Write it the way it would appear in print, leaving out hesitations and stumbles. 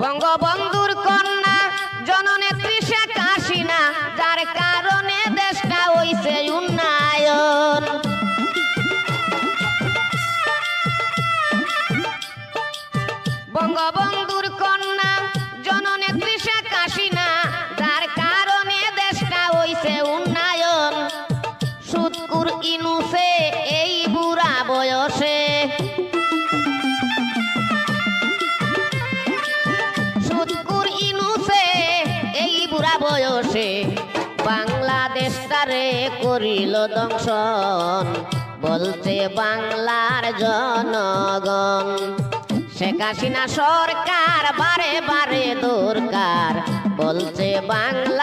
বঙ্গবন্ধুর কন্যা জননেত্রী শেখ হাসিনা, যার কারণে দেশটা হইছে উন্নয়ন। বঙ্গবন্ধুর কন্যা জননেত্রী শেখ হাসিনা, যার কারণে দেশটা হইছে উন্নয়ন। সুৎকুর ইনুসে এই বুড়া বয়সে, সুৎকুর ইনুসে এই বুড়া বয়সে বাংলাদেশটারে করিল দংশন, বলছে বাংলার জনগণ। শেখ হাসিনা সরকার বারে বারে দরকার, বলছে বাংলা